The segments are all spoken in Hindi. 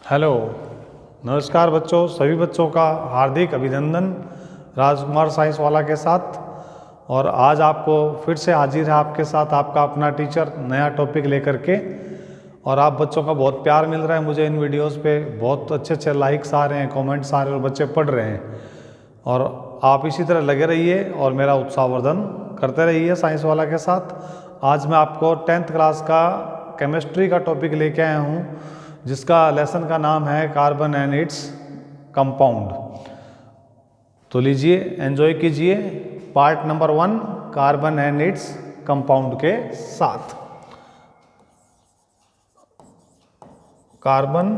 हेलो, नमस्कार बच्चों। सभी बच्चों का हार्दिक अभिनंदन राजकुमार साइंस वाला के साथ। और आज आपको फिर से हाजिर है आपके साथ आपका अपना टीचर नया टॉपिक लेकर के। और आप बच्चों का बहुत प्यार मिल रहा है मुझे इन वीडियोस पे, बहुत अच्छे अच्छे लाइक्स आ रहे हैं, कमेंट्स आ रहे हैं और बच्चे पढ़ रहे हैं। और आप इसी तरह लगे रहिए और मेरा उत्साहवर्धन करते रहिए साइंस वाला के साथ। आज मैं आपको 10th क्लास का केमिस्ट्री का टॉपिक लेके आया हूँ, जिसका लेसन का नाम है कार्बन एंड इट्स कंपाउंड। तो लीजिए, एंजॉय कीजिए part number 1 carbon and its compound के साथ। Carbon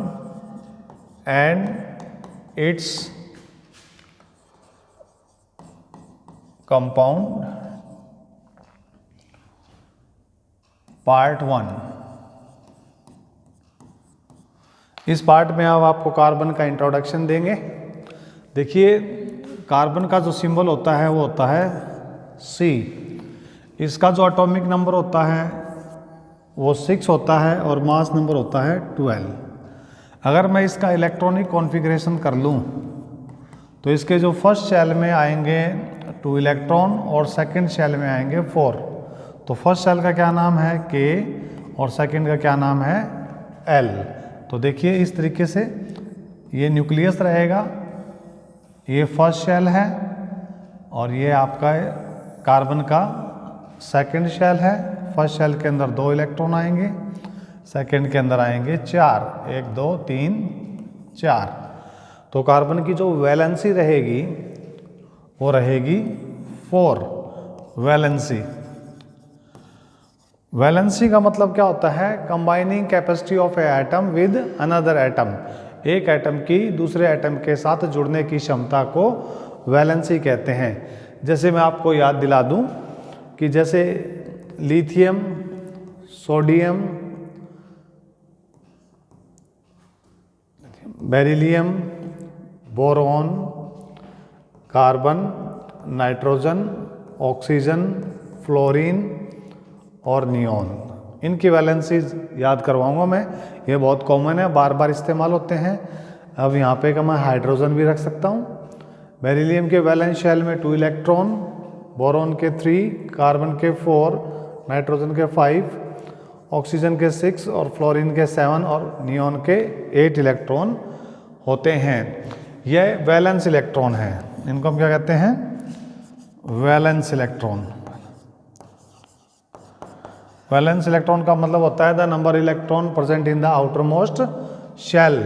and its compound part 1। इस पार्ट में अब आपको कार्बन का इंट्रोडक्शन देंगे। देखिए, कार्बन का जो सिंबल होता है वो होता है C। इसका जो एटॉमिक नंबर होता है वो 6 होता है और मास नंबर होता है 12। अगर मैं इसका इलेक्ट्रॉनिक कॉन्फ़िगरेशन कर लूँ तो इसके जो फर्स्ट शेल में आएंगे 2 इलेक्ट्रॉन और सेकंड शेल में आएंगे 4। तो फर्स्ट शेल का क्या नाम है K और सेकंड का क्या नाम है L। तो देखिए, इस तरीके से ये न्यूक्लियस रहेगा, ये फर्स्ट शेल है और ये आपका कार्बन का सेकंड शेल है। फर्स्ट शेल के अंदर 2 इलेक्ट्रॉन आएंगे, सेकंड के अंदर आएंगे 4, 1 2 3 4। तो कार्बन की जो वैलेंसी रहेगी वो रहेगी 4 वैलेंसी। वैलेंसी का मतलब क्या होता है? Combining capacity of A atom with another atom. एक एटम की दूसरे एटम के साथ जुड़ने की क्षमता को वैलेंसी कहते हैं। जैसे मैं आपको याद दिला दूं कि जैसे lithium, sodium, beryllium, boron, carbon, nitrogen, oxygen, fluorine और नियॉन, इनकी वैलेंसीज याद करवाऊंगा मैं। ये बहुत कॉमन है, बार बार इस्तेमाल होते हैं। अब यहाँ पे का मैं हाइड्रोजन भी रख सकता हूँ। बेरिलियम के वैलेंस शेल में 2 इलेक्ट्रॉन, बोरॉन के 3, कार्बन के 4, नाइट्रोजन के 5, ऑक्सीजन के 6 और फ्लोरीन के 7 और नियॉन के 8 इलेक्ट्रॉन होते हैं। यह वैलेंस इलेक्ट्रॉन है, इनको हम क्या कहते हैं? Valence electron. वैलेंस इलेक्ट्रॉन का मतलब होता है the number electron present in the outermost shell,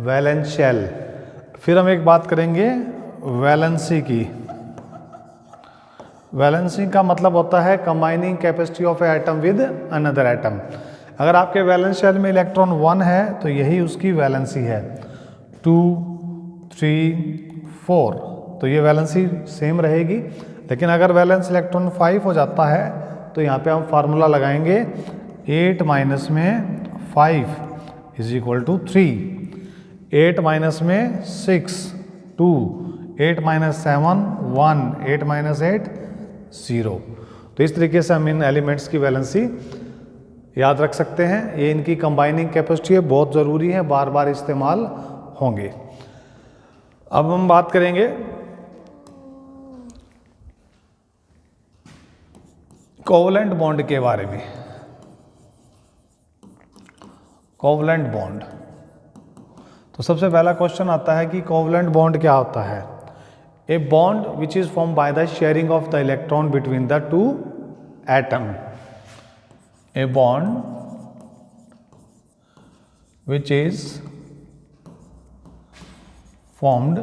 valence shell. फिर हम एक बात करेंगे वैलेंसी की। वैलेंसी का मतलब होता है combining capacity of A atom with another atom. अगर आपके वैलेंस शेल में इलेक्ट्रॉन 1 है तो यही उसकी वैलेंसी है। 2 3 4, तो ये वैलेंसी सेम रहेगी। लेकिन अगर वैलेंस इलेक्ट्रॉन 5 हो जाता है तो यहाँ पे हम फार्मूला लगाएंगे 8 माइनस में 5 इज इक्वल टू 3, 8 माइनस में 6 2, 8 माइनस 7 1, 8 माइनस 8 0। तो इस तरीके से हम इन एलिमेंट्स की वैलेंसी याद रख सकते हैं। ये इनकी कंबाइनिंग कैपेसिटी है, बहुत ज़रूरी है, बार बार इस्तेमाल होंगे। अब हम बात करेंगे कोवलेंट बॉन्ड के बारे में। कोवलेंट बॉन्ड, तो सबसे पहला क्वेश्चन आता है कि कोवलेंट बॉन्ड क्या होता है? A bond which is form by the sharing of the electron between the 2 atom. A bond which is formed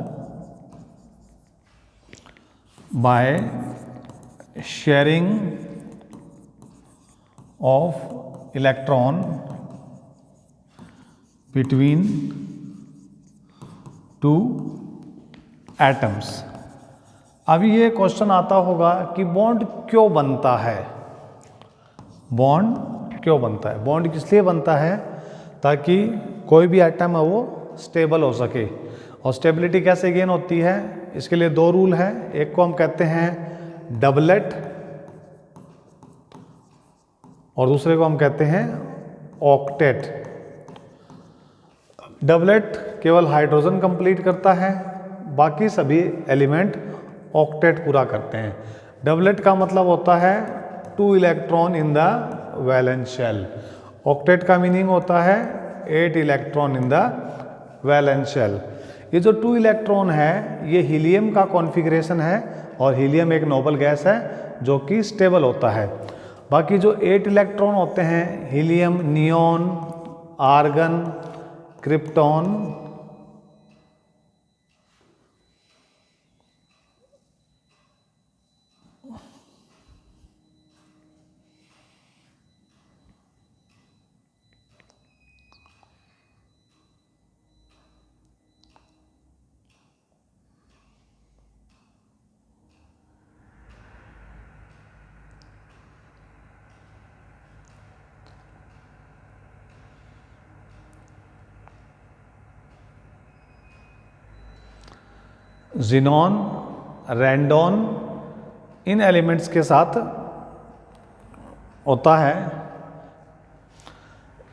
by sharing of electron between 2 atoms। अभी ये क्वेश्चन आता होगा कि बॉन्ड क्यों बनता है? बॉन्ड क्यों बनता है? बॉन्ड किस लिए बनता है? ताकि कोई भी एटम है वो स्टेबल हो सके। और स्टेबिलिटी कैसे गेन होती है? इसके लिए 2 रूल हैं। एक को हम कहते हैं डबलेट और दूसरे को हम कहते हैं ऑक्टेट। डबलेट केवल हाइड्रोजन कंप्लीट करता है, बाकी सभी एलिमेंट ऑक्टेट पूरा करते हैं। डबलेट का मतलब होता है 2 electron in the valence shell. Octet का मीनिंग होता है 8 electron in the valence shell. ये जो 2 इलेक्ट्रॉन है ये हीलियम का कॉन्फ़िगरेशन है, और हीलियम एक नोबल गैस है जो कि स्टेबल होता है। बाकी जो 8 इलेक्ट्रॉन होते हैं helium, neon, argon, krypton, xenon, radon, इन एलिमेंट्स के साथ होता है।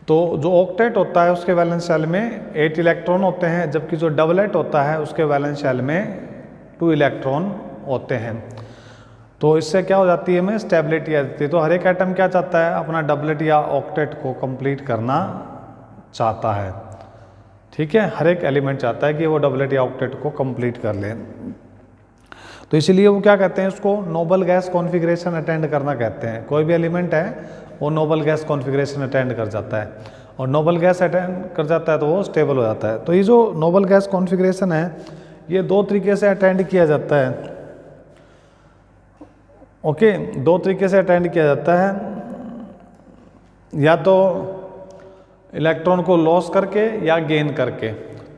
तो जो ऑक्टेट होता है उसके वैलेंस शेल में 8 इलेक्ट्रॉन होते हैं, जबकि जो डबलेट होता है उसके वैलेंस शेल में 2 इलेक्ट्रॉन होते हैं। तो इससे क्या हो जाती है, में स्टेबिलिटी आ जाती है। तो हर एक एटम क्या चाहता है, अपना डबलेट या ऑक्टेट को कंप्लीट करना चाहता है। ठीक है, हर एक एलिमेंट चाहता है कि वो डबलेट या ऑक्टेट को कंप्लीट कर ले। तो इसीलिए वो क्या कहते हैं, उसको नोबल गैस कॉन्फ़िगरेशन अटेंड करना कहते हैं। कोई भी एलिमेंट है वो नोबल गैस कॉन्फ़िगरेशन अटेंड कर जाता है, और नोबल गैस अटेंड कर जाता है तो वो स्टेबल हो जाता है। तो ये जो नोबल गैस कॉन्फ़िगरेशन है ये 2 तरीके से अटेंड किया जाता है। ओके, 2 तरीके से अटेंड किया जाता है, या तो इलेक्ट्रॉन को लॉस करके या गेन करके।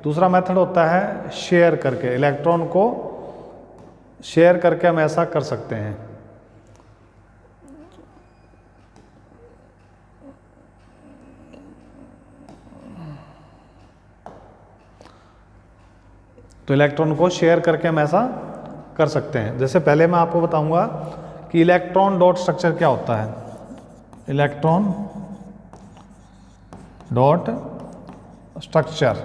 दूसरा मेथड होता है शेयर करके। इलेक्ट्रॉन को शेयर करके हम ऐसा कर सकते हैं। तो इलेक्ट्रॉन को शेयर करके हम ऐसा कर सकते हैं। जैसे पहले मैं आपको बताऊंगा कि इलेक्ट्रॉन डॉट स्ट्रक्चर क्या होता है। इलेक्ट्रॉन डॉट स्ट्रक्चर,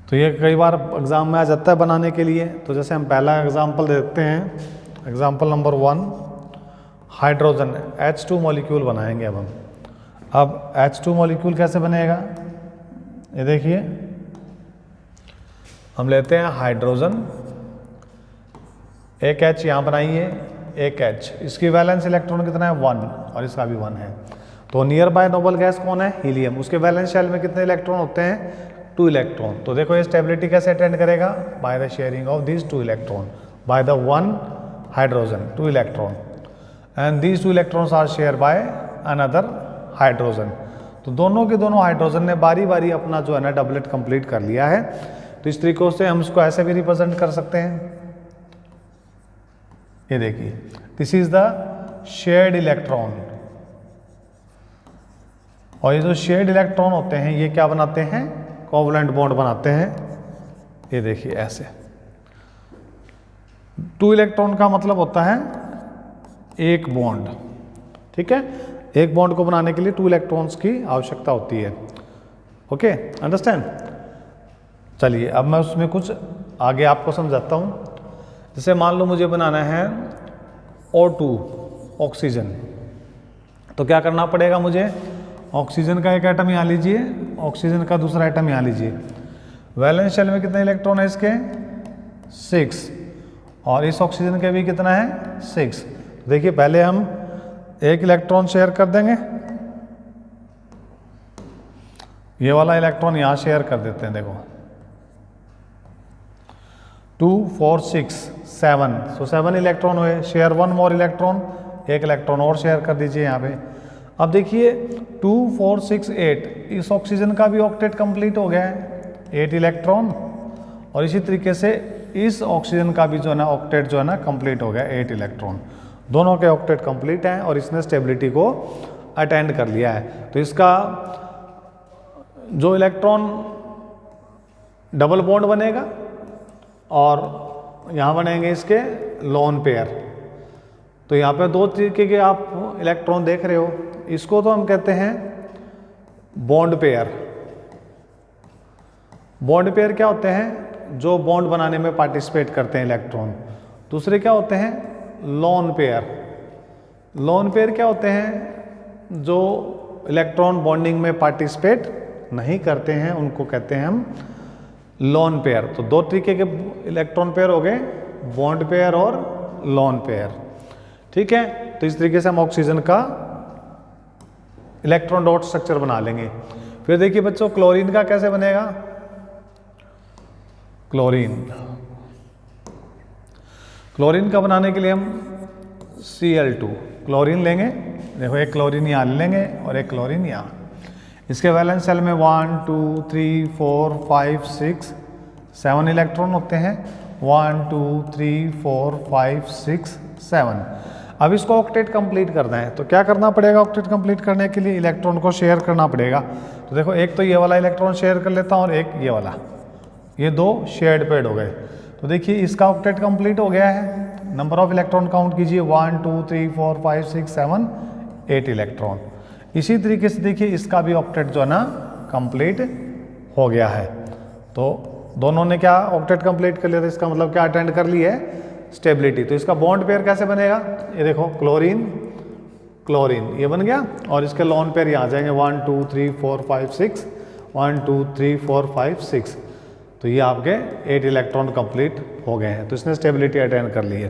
तो ये कई बार एग्जाम में आ जाता है बनाने के लिए। तो जैसे हम पहला एग्जाम्पल देखते हैं, example number 1, hydrogen H2 molecule बनाएंगे अब हम। अब H2 मॉलिक्यूल कैसे बनेगा, ये देखिए, हम लेते हैं हाइड्रोजन, एक H यहाँ बनाइए, एक H, इसकी वैलेंस इलेक्ट्रॉन कितना है 1, और इसका भी 1 है। तो नियर बाय नोबल गैस कौन है, हीलियम। उसके वैलेंस शेल में कितने इलेक्ट्रॉन होते हैं, 2 इलेक्ट्रॉन। तो देखो ये स्टेबिलिटी कैसे अटेंड करेगा, by the sharing of this 2 electron by the 1 hydrogen, 2 electron, and these 2 electrons are share by another hydrogen. तो दोनों के दोनों हाइड्रोजन ने बारी बारी अपना जो है ना डबलेट कंप्लीट कर लिया है। तो इस तरीके से हम इसको ऐसे भी रिप्रेजेंट कर सकते हैं। ये देखिए, this is the shared electron, और ये जो शेयर्ड इलेक्ट्रॉन होते हैं ये क्या बनाते हैं, कोवलेंट बॉन्ड बनाते हैं। ये देखिए ऐसे 2 इलेक्ट्रॉन का मतलब होता है एक बॉन्ड। ठीक है, एक बॉन्ड को बनाने के लिए 2 इलेक्ट्रॉन्स की आवश्यकता होती है। Okay, understand. चलिए अब मैं उसमें कुछ आगे आपको समझाता हूँ। जैसे मान लो मुझे बनाना है O2 ऑक्सीजन, तो क्या करना पड़ेगा मुझे, ऑक्सीजन का एक एटम यहाँ लीजिए, ऑक्सीजन का दूसरा एटम यहाँ लीजिए। वैलेंस शेल में कितने इलेक्ट्रॉन है इसके, 6, और इस ऑक्सीजन के भी कितना है, 6। देखिए पहले हम एक इलेक्ट्रॉन शेयर कर देंगे, ये वाला इलेक्ट्रॉन यहाँ शेयर कर देते हैं। देखो 2, 4, 6, 7, सो 7 इलेक्ट्रॉन हुए। शेयर 1 मोर इलेक्ट्रॉन, एक इलेक्ट्रॉन और शेयर कर दीजिए यहाँ पे। अब देखिए 2, 4, 6, 8, इस ऑक्सीजन का भी ऑक्टेट कंप्लीट हो गया है, 8 इलेक्ट्रॉन, और इसी तरीके से इस ऑक्सीजन का भी जो है ना ऑक्टेट जो है ना कंप्लीट हो गया, 8 इलेक्ट्रॉन। दोनों के ऑक्टेट कंप्लीट हैं और इसने स्टेबिलिटी को अटेंड कर लिया है। तो इसका जो इलेक्ट्रॉन डबल बॉन्ड बनेगा और यहाँ बनेंगे इसके लोन पेयर। तो यहाँ पे 2 तरीके के आप इलेक्ट्रॉन देख रहे हो। इसको तो हम कहते हैं बॉन्ड पेयर, बॉन्ड पेयर क्या होते हैं? जो बॉन्ड बनाने में पार्टिसिपेट करते हैं इलेक्ट्रॉन। दूसरे क्या होते हैं? Lone pair. लोन पेयर क्या होते हैं? जो इलेक्ट्रॉन बॉन्डिंग में पार्टिसिपेट नहीं करते हैं, उनको कहते हैं हम लोन पेयर। तो दो तरीके के इलेक्ट्रॉन पेयर हो गए, बॉन्ड पेयर और लोन पेयर। ठीक है, तो इस तरीके से हम ऑक्सीजन का इलेक्ट्रॉन डॉट स्ट्रक्चर बना लेंगे। फिर देखिए बच्चों, क्लोरीन का कैसे बनेगा? क्लोरीन का बनाने के लिए हम Cl2 क्लोरीन लेंगे। देखो एक क्लोरीन यहाँ ले लेंगे और एक क्लोरीन यहाँ। इसके वैलेंस शेल में 1 2 3 4 5 6 7 इलेक्ट्रॉन होते हैं। 1 2 3 4 5 6 7। अब इसको ऑक्टेट कंप्लीट करना है, तो क्या करना पड़ेगा? ऑक्टेट कंप्लीट करने के लिए इलेक्ट्रॉन को शेयर करना पड़ेगा। तो देखो एक तो ये वाला इलेक्ट्रॉन शेयर कर लेता हूँ और एक ये वाला, ये दो शेयर्ड पेड हो गए। तो देखिए इसका ऑक्टेट कंप्लीट हो गया है। नंबर ऑफ इलेक्ट्रॉन काउंट कीजिए, 1 2 3 4 5 6 7 8 इलेक्ट्रॉन। इसी तरीके से देखिए इसका भी ऑक्टेट जो है ना कंप्लीट हो गया है। तो दोनों ने क्या ऑक्टेट कंप्लीट कर लिया था, इसका मतलब क्या अटेंड कर ली है? स्टेबिलिटी। तो इसका बॉन्ड पेयर कैसे बनेगा? ये देखो क्लोरीन क्लोरीन ये बन गया, और इसके लोन पेयर यहाँ आ जाएंगे 1 2 3 4 5 6 1 2 3 4 5 6। तो ये आपके 8 इलेक्ट्रॉन कंप्लीट हो गए हैं। तो इसने स्टेबिलिटी अटेंड कर ली है।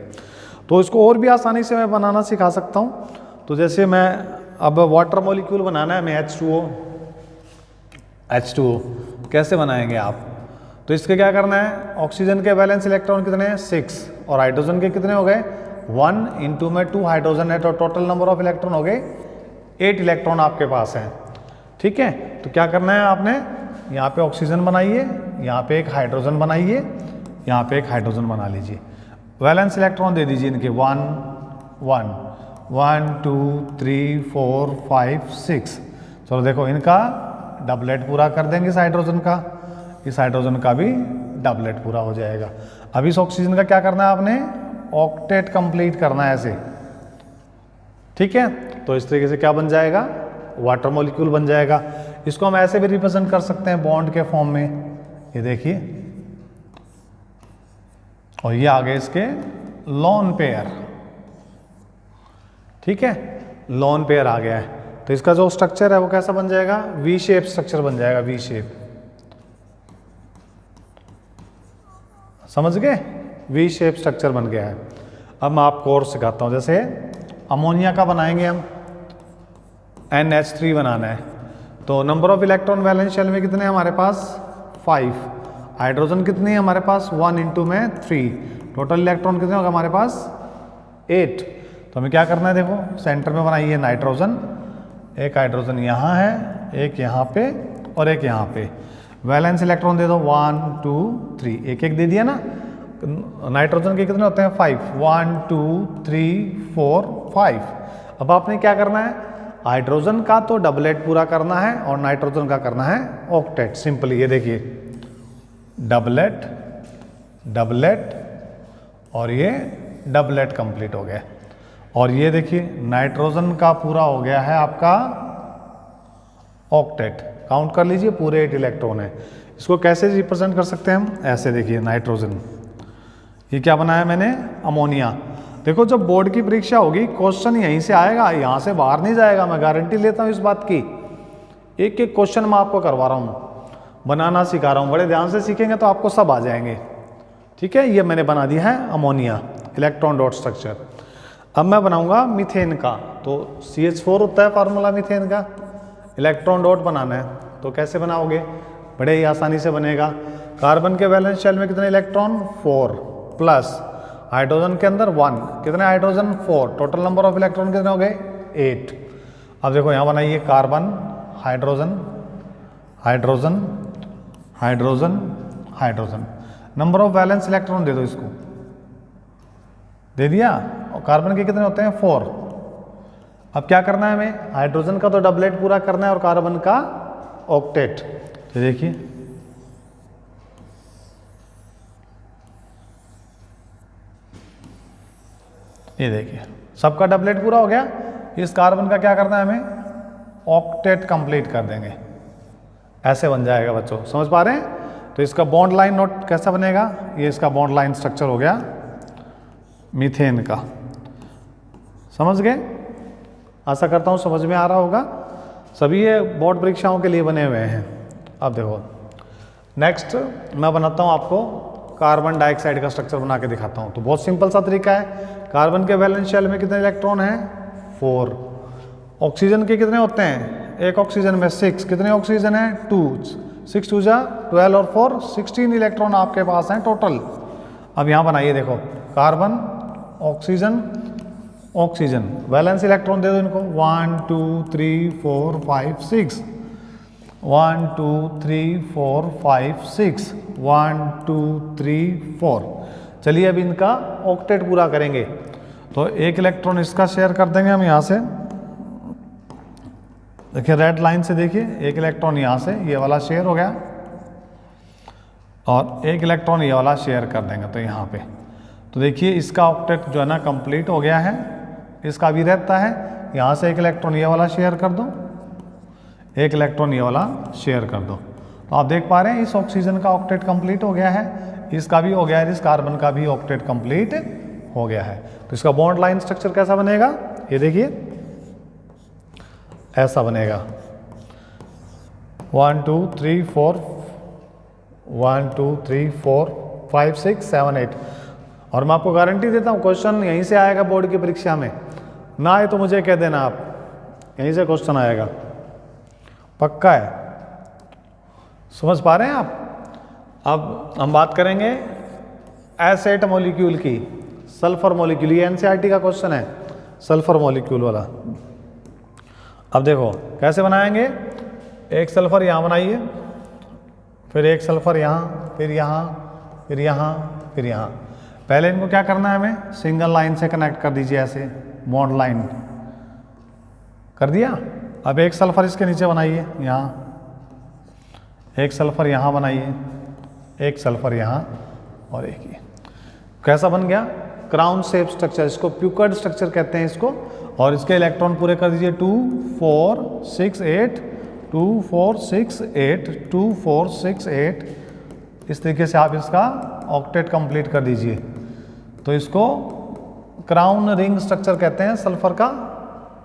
तो इसको और भी आसानी से मैं बनाना सिखा सकता हूँ। तो जैसे मैं अब वाटर मॉलिक्यूल बनाना है, मैं H2O कैसे बनाएंगे आप? तो इसके क्या करना है? ऑक्सीजन के वैलेंस इलेक्ट्रॉन कितने हैं? 6, और हाइड्रोजन के कितने हो गए? 1 इंटू में 2 हाइड्रोजन है, तो टोटल नंबर ऑफ इलेक्ट्रॉन हो गए 8 इलेक्ट्रॉन आपके पास हैं। ठीक है, तो क्या करना है आपने? यहाँ पे ऑक्सीजन बनाइए, यहाँ पे एक हाइड्रोजन बनाइए, यहाँ पे एक हाइड्रोजन बना लीजिए। वैलेंस इलेक्ट्रॉन दे दीजिए इनके 1 1 1 2 3 4 5 6। चलो देखो इनका डबलेट पूरा कर देंगे इस हाइड्रोजन का, इस हाइड्रोजन का भी डबलेट पूरा हो जाएगा। अब इस ऑक्सीजन का क्या करना है आपने? ऑक्टेट कंप्लीट करना है ऐसे। ठीक है, तो इस तरीके से क्या बन जाएगा? वाटर मॉलिक्यूल बन जाएगा। इसको हम ऐसे भी रिप्रेजेंट कर सकते हैं बॉन्ड के फॉर्म में, ये देखिए, और ये आगे इसके लोन पेयर। ठीक है, लोन पेयर आ गया है। तो इसका जो स्ट्रक्चर है वो कैसा बन जाएगा? वी शेप स्ट्रक्चर बन जाएगा, वी शेप। समझ गए? वी शेप स्ट्रक्चर बन गया है। अब मैं आपको और सिखाता हूं। जैसे अमोनिया का बनाएंगे हम, NH3 बनाना है। तो number of electron valence shell में कितने हैं हमारे पास? 5। हाइड्रोजन कितने हैं हमारे पास? 1 इंटू में 3। टोटल इलेक्ट्रॉन कितने होगा हमारे पास? 8। तो हमें क्या करना है? देखो सेंटर में बनाइए नाइट्रोजन, एक हाइड्रोजन यहाँ है, एक यहाँ पे और एक यहाँ पे। वैलेंस इलेक्ट्रॉन दे दो 1 2 3, एक एक दे दिया ना। नाइट्रोजन के कितने होते हैं? 5। 1 2 3 4 5। अब आपने क्या करना है? हाइड्रोजन का तो डबलेट पूरा करना है और नाइट्रोजन का करना है ऑक्टेट। सिंपली ये देखिए, डबलेट डबलेट और ये डबलेट कंप्लीट हो गया। और ये देखिए नाइट्रोजन का पूरा हो गया है आपका ऑक्टेट। काउंट कर लीजिए, पूरे 8 इलेक्ट्रॉन है। इसको कैसे रिप्रेजेंट कर सकते हैं हम? ऐसे देखिए, नाइट्रोजन, ये क्या बनाया मैंने? अमोनिया। देखो जब बोर्ड की परीक्षा होगी क्वेश्चन यहीं से आएगा, यहाँ से बाहर नहीं जाएगा, मैं गारंटी लेता हूँ इस बात की। एक एक क्वेश्चन मैं आपको करवा रहा हूँ, बनाना सिखा रहा हूँ। बड़े ध्यान से सीखेंगे तो आपको सब आ जाएंगे। ठीक है, ये मैंने बना दिया है अमोनिया, इलेक्ट्रॉन डॉट स्ट्रक्चर। अब मैं बनाऊंगा मीथेन का। तो CH4 होता है फार्मूला मीथेन का। इलेक्ट्रॉन डॉट बनाना है, तो कैसे बनाओगे? बड़े ही आसानी से बनेगा। कार्बन के वैलेंस शेल में कितने इलेक्ट्रॉन? 4 प्लस हाइड्रोजन के अंदर 1, कितने hydrogen? 4। Total number of electron कितने हो गए? 8। अब देखो यहाँ बनाइए carbon, hydrogen, hydrogen, hydrogen, hydrogen. Number of valence electron दे दो इसको, दे दिया। और कार्बन के कितने होते हैं? 4। अब क्या करना है हमें? हाइड्रोजन का तो डबलेट पूरा करना है और कार्बन का ऑक्टेट। तो देखिए ये देखिए सबका डबलेट पूरा हो गया। इस कार्बन का क्या करना है हमें? ऑक्टेट कंप्लीट कर देंगे। ऐसे बन जाएगा बच्चों, समझ पा रहे हैं? तो इसका बॉन्ड लाइन नोट कैसा बनेगा, ये इसका बॉन्ड लाइन स्ट्रक्चर हो गया मीथेन का। समझ गए? आशा करता हूँ समझ में आ रहा होगा। सभी ये बोर्ड परीक्षाओं के लिए बने हुए हैं। अब देखो नेक्स्ट मैं बनाता हूँ आपको कार्बन डाइऑक्साइड का स्ट्रक्चर बना के दिखाता हूँ। तो बहुत सिंपल सा तरीका है। कार्बन के वैलेंस शेल में कितने इलेक्ट्रॉन हैं? 4। ऑक्सीजन के कितने होते हैं? एक ऑक्सीजन में 6। कितने ऑक्सीजन है? 2। 6 2 जा 12 और 4 16 इलेक्ट्रॉन आपके पास हैं टोटल। अब यहाँ बनाइए, देखो carbon, oxygen, oxygen, valence electron दे दो इनको 1 2 3 4 5 6। 1 2 3 4 5 6 1 2 3 4। चलिए अब इनका ऑक्टेट पूरा करेंगे। तो एक इलेक्ट्रॉन इसका शेयर कर देंगे हम यहाँ से। देखिए रेड लाइन से देखिए, एक इलेक्ट्रॉन यहाँ से ये वाला शेयर हो गया और एक इलेक्ट्रॉन ये वाला शेयर कर देंगे तो यहाँ पे। तो देखिए इसका ऑक्टेट जो है ना कंप्लीट हो गया है। इसका भी रहता है, यहाँ से एक इलेक्ट्रॉन ये वाला शेयर कर दो, एक इलेक्ट्रॉन ये वाला शेयर कर दो। तो आप देख पा रहे हैं इस ऑक्सीजन का ऑक्टेट कंप्लीट हो गया है, इसका भी हो गया है, इस कार्बन का भी ऑक्टेट कंप्लीट हो गया है। तो इसका बॉन्ड लाइन स्ट्रक्चर कैसा बनेगा? ये देखिए ऐसा बनेगा 1 2 3 4 1 2 3 4 5 6 7 8। और मैं आपको गारंटी देता हूँ क्वेश्चन यहीं से आएगा बोर्ड की परीक्षा में। ना आए तो मुझे कह देना आप, यहीं से क्वेश्चन आएगा, पक्का है। समझ पा रहे हैं आप? अब हम बात करेंगे एसेट मॉलिक्यूल की, सल्फर मॉलिक्यूल। ये एनसीईआरटी का क्वेश्चन है, सल्फर मॉलिक्यूल वाला। अब देखो कैसे बनाएंगे। एक सल्फर यहाँ बनाइए, फिर एक सल्फर यहाँ, फिर यहाँ, फिर यहाँ, फिर यहाँ। पहले इनको क्या करना है हमें? सिंगल लाइन से कनेक्ट कर दीजिए, ऐसे बॉन्ड लाइन कर दिया। अब एक सल्फर इसके नीचे बनाइए यहाँ, एक सल्फर यहाँ बनाइए, एक सल्फर यहाँ और एक ये। कैसा बन गया? क्राउन शेप स्ट्रक्चर, इसको प्यूकर्ड स्ट्रक्चर कहते हैं इसको। और इसके इलेक्ट्रॉन पूरे कर दीजिए 2 4 6 8 2 4 6 8 2 4 6 8। इस तरीके से आप इसका ऑक्टेट कंप्लीट कर दीजिए। तो इसको क्राउन रिंग स्ट्रक्चर कहते हैं सल्फर का।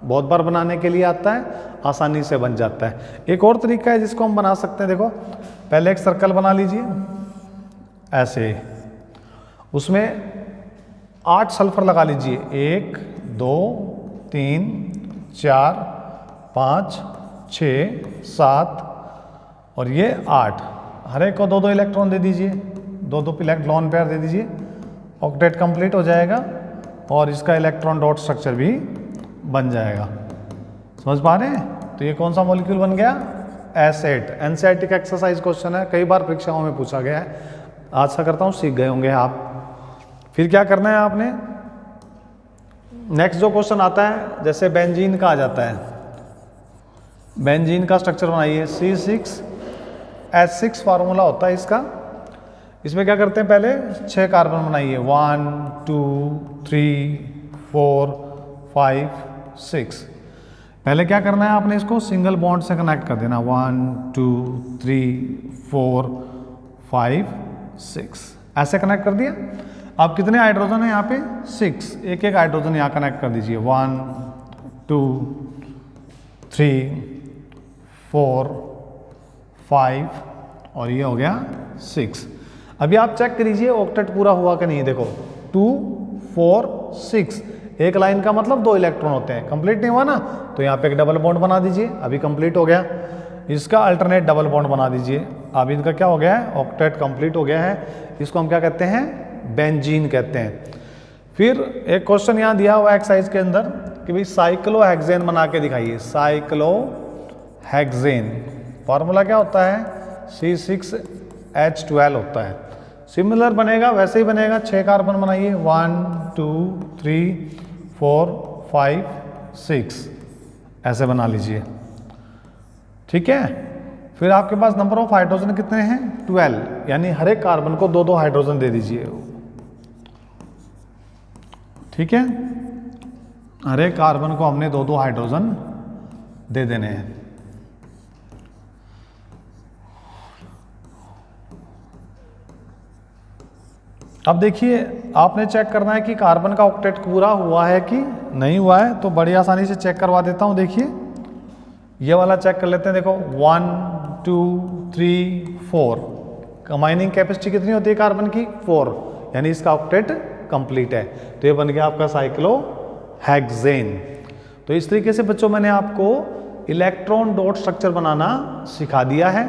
बहुत बार बनाने के लिए आता है, आसानी से बन जाता है। एक और तरीका है जिसको हम बना सकते हैं। देखो पहले एक सर्कल बना लीजिए ऐसे, उसमें 8 सल्फर लगा लीजिए। 1 2 3 4 5 6 7 और ये 8। हर एक को 2 इलेक्ट्रॉन दे दीजिए, 2 लोन पेयर दे दीजिए। ऑक्टेट कंप्लीट हो जाएगा और इसका इलेक्ट्रॉन डॉट स्ट्रक्चर भी बन जाएगा। समझ पा रहे हैं? तो ये कौन सा मॉलिक्यूल बन गया? एसेट। एनसीईआरटी का एक्सरसाइज क्वेश्चन है, कई बार परीक्षाओं में पूछा गया है। आशा करता हूँ सीख गए होंगे आप। फिर क्या करना है आपने? नेक्स्ट जो क्वेश्चन आता है, जैसे बेंजीन का आ जाता है, बेंजीन का स्ट्रक्चर बनाइए। C6H6 फार्मूला होता है इसका। इसमें क्या करते हैं? पहले 6 कार्बन बनाइए, 1 2 3 4 5 6। पहले क्या करना है आपने? इसको सिंगल बॉन्ड से कनेक्ट कर देना, 1 2 3 4 5 6 ऐसे कनेक्ट कर दिया। अब कितने हाइड्रोजन है यहाँ पे? 6। एक एक हाइड्रोजन यहाँ कनेक्ट कर दीजिए, 1 2 3 4 5 और ये हो गया 6। अभी आप चेक करिए ऑक्टेट पूरा हुआ कि नहीं। देखो 2 4 6, एक लाइन का मतलब 2 इलेक्ट्रॉन होते हैं। कंप्लीट नहीं हुआ ना, तो यहाँ पे एक डबल बॉन्ड बना दीजिए, अभी कंप्लीट हो गया। इसका अल्टरनेट डबल बॉन्ड बना दीजिए। अब इनका क्या हो गया है? ऑक्टेट कंप्लीट हो गया है। इसको हम क्या कहते हैं? बेंजीन कहते हैं। फिर एक क्वेश्चन यहाँ दिया हुआ एक्सरसाइज के अंदर कि भाई साइक्लोहेक्सेन बना के दिखाइए। साइक्लोहेक्सेन फॉर्मूला क्या होता है? C6H12 होता है। सिमिलर बनेगा, वैसे ही बनेगा। 6 कार्बन बनाइए, 1 2 3 4 5 6 ऐसे बना लीजिए। ठीक है। फिर आपके पास नंबर ऑफ हाइड्रोजन कितने हैं? 12, यानी हर एक कार्बन को 2 हाइड्रोजन दे दीजिए। ठीक है, हर एक कार्बन को हमने 2 हाइड्रोजन दे देने हैं। अब देखिए आपने चेक करना है कि कार्बन का ऑक्टेट पूरा हुआ है कि नहीं हुआ है, तो बड़ी आसानी से चेक करवा देता हूँ। देखिए ये वाला चेक कर लेते हैं। देखो 1 2 3 4 कंबाइनिंग कैपेसिटी कितनी होती है कार्बन की 4, यानी इसका ऑक्टेट कंप्लीट है। तो ये बन गया आपका साइक्लोहेक्सेन। तो इस तरीके से बच्चों मैंने आपको इलेक्ट्रॉन डॉट स्ट्रक्चर बनाना सिखा दिया है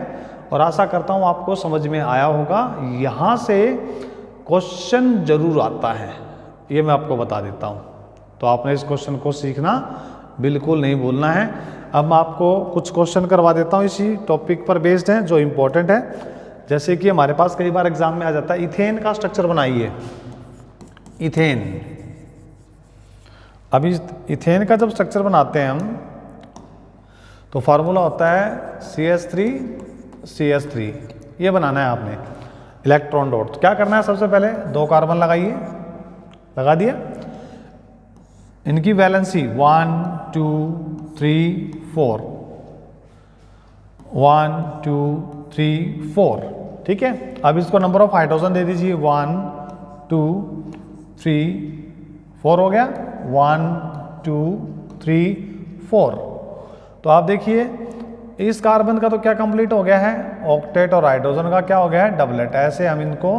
और आशा करता हूँ आपको समझ में आया होगा। यहाँ से क्वेश्चन जरूर आता है, ये मैं आपको बता देता हूँ। तो आपने इस क्वेश्चन को सीखना बिल्कुल नहीं भूलना है। अब मैं आपको कुछ क्वेश्चन करवा देता हूँ इसी टॉपिक पर बेस्ड हैं जो इम्पोर्टेंट है। जैसे कि हमारे पास कई बार एग्जाम में आ जाता है इथेन का स्ट्रक्चर बनाइए। इथेन, अभी इथेन का जब स्ट्रक्चर बनाते हैं हम तो फार्मूला होता है CH3 ये बनाना है आपने इलेक्ट्रॉन डॉट। तो क्या करना है, सबसे पहले 2 कार्बन लगाइए, लगा दिया। इनकी वैलेंसी 1 2 3 4 1 2 3 4, ठीक है। अब इसको नंबर ऑफ हाइड्रोजन दे दीजिए 1 2 3 4 हो गया 1 2 3 4। तो आप देखिए इस कार्बन का तो क्या कंप्लीट हो गया है, ऑक्टेट, और हाइड्रोजन का क्या हो गया है, डबलेट। ऐसे हम इनको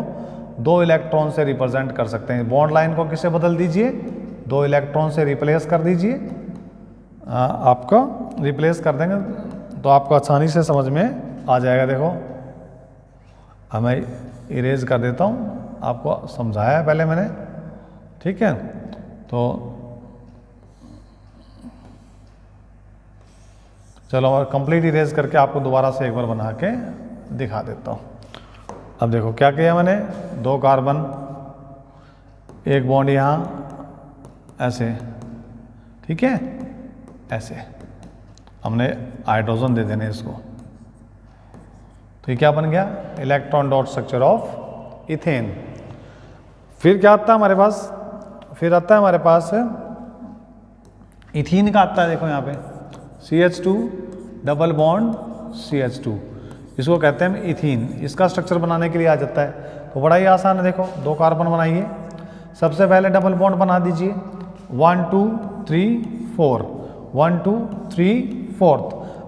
2 इलेक्ट्रॉन से रिप्रेजेंट कर सकते हैं। बॉन्ड लाइन को किससे बदल दीजिए, 2 इलेक्ट्रॉन से रिप्लेस कर दीजिए। आपको रिप्लेस कर देंगे तो आपको आसानी से समझ में आ जाएगा। देखो मैं इरेज कर देता हूँ, आपको समझाया है पहले मैंने, ठीक है। तो चलो और कंप्लीट इरेज करके आपको दोबारा से एक बार बना के दिखा देता हूँ। अब देखो क्या किया मैंने, 2 कार्बन, 1 बॉन्ड यहाँ ऐसे, ठीक है, ऐसे हमने हाइड्रोजन दे देने इसको। तो ये क्या बन गया, electron dot structure of ethane. फिर क्या आता है हमारे पास, फिर आता है हमारे पास इथीन का आता है। देखो यहाँ पे CH2 डबल बॉन्ड CH2, इसको कहते हैं इथीन। इसका स्ट्रक्चर बनाने के लिए आ जाता है, तो बड़ा ही आसान है। देखो 2 कार्बन बनाइए, सबसे पहले डबल बॉन्ड बना दीजिए 1 2 3 4 1 2 3 4।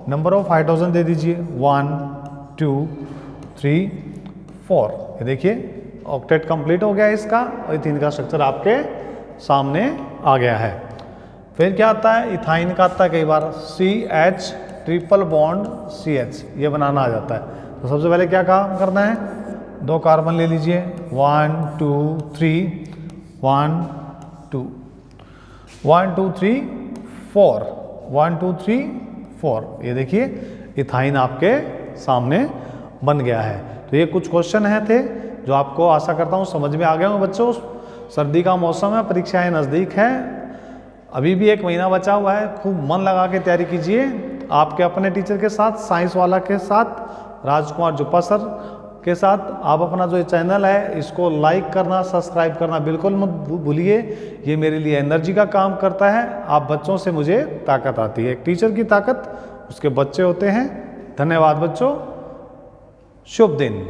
नंबर ऑफ हाइड्रोजन दे दीजिए 1 2 3 4। ये देखिए ऑक्टेट कंप्लीट हो गया इसका, और इथीन का स्ट्रक्चर आपके सामने आ गया है। फिर क्या आता है, इथाइन का आता है कई बार, CH ट्रिपल बॉन्ड CH, ये बनाना आ जाता है। तो सबसे पहले क्या काम करना है, 2 कार्बन ले लीजिए 1 2 3 1 2 1 2 3 4 1 2 3 4। ये देखिए इथाइन आपके सामने बन गया है। तो ये कुछ क्वेश्चन है थे जो आपको आशा करता हूँ समझ में आ गए होंगे बच्चों। सर्दी का मौसम है, परीक्षाएं नज़दीक हैं, अभी भी 1 महीना बचा हुआ है। खूब मन लगा के तैयारी कीजिए, आपके अपने टीचर के साथ, साइंस वाला के साथ, राजकुमार जुप्पा सर के साथ। आप अपना जो चैनल है इसको लाइक करना, सब्सक्राइब करना बिल्कुल मत भूलिए। ये मेरे लिए एनर्जी का काम करता है। आप बच्चों से मुझे ताकत आती है। एक टीचर की ताकत उसके बच्चे होते हैं। धन्यवाद बच्चों, शुभ दिन।